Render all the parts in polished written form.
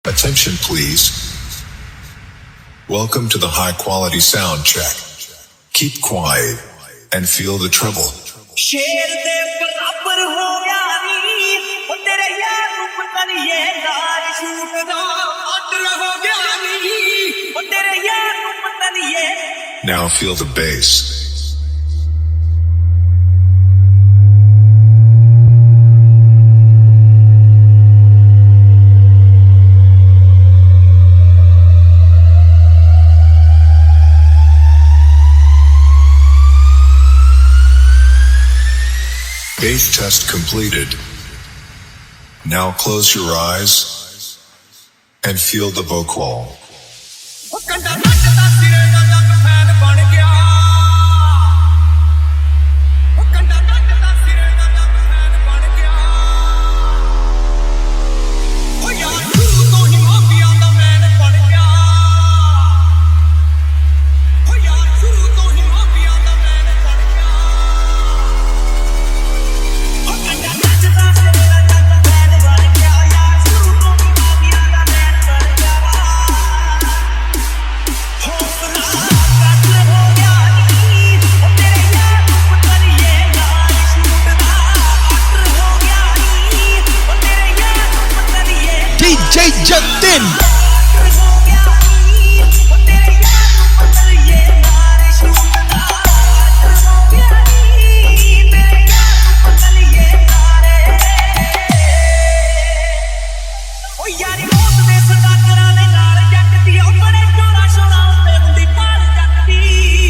Attention please. Welcome to the high quality sound check. Keep quiet and feel the treble. शेर दे बराबर हो गया नी ओ तेरे यार ਨੂੰ ਪਤਾ ਨਹੀਂ ਇਹ ਨਾਲ ਸ਼ੂਟ ਦਾ ਆਰਡਰ ਹੋ ਗਿਆ ਨੀ ਉਹ ਤੇਰੇ ਯਾਰ ਨੂੰ ਪਤਾ ਨਹੀਂ ਇਹ Now feel the bass. Bass test completed. Now close your eyes and feel the vocal. ਉਹ ਕੰਡਾ ਨੱਚਦਾ ਸਿਰੇ ਦਾ ਜੱਗ ਫੈਨ ਬਣ ਗਿਆ ਉਹ ਕੰਡਾ ਨੱਚਦਾ ਸਿਰੇ ਦਾ ਜੱਗ ਫੈਨ ਬਣ ਗਿਆ ਉਹ ਯਾਰ ਸ਼ੁਰੂ ਤੋਂ ਹੀ ਮਾਫੀਆ ਦਾ ਮੈਨ ਬਣ ਗਿਆ ਉਹ ਯਾਰ ਸ਼ੁਰੂ ਤੋਂ ਹੀ ਮਾਫੀਆ ਦਾ ਮੈਨ ਬਣ ਗਿਆ ਉਹ ਕੰਡਾ ਨੱਚਦਾ ਸਿਰੇ ਦਾ ਜੱਗ ਫੈਨ ਬਣ ਗਿਆ ਯਾਰ ਸ਼ੁਰੂ ਤੋਂ ਹੀ ਮਾਫੀਆ ਦਾ ਮੈਨ ਬਣ ਗਿਆ DJ Jatin.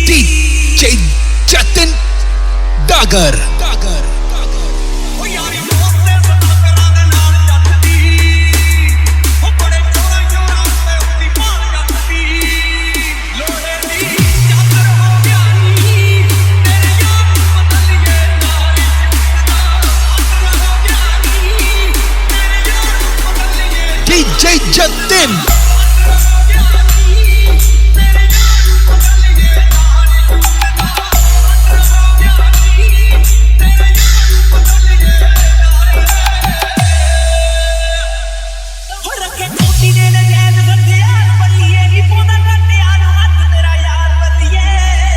DJ Jatin Dagar. DJ Jatin.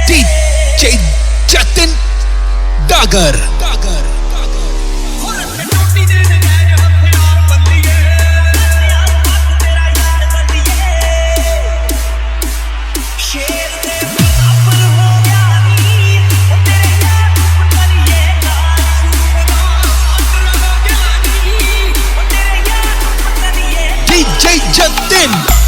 DJ Jatin Dagar. DJ Jatin.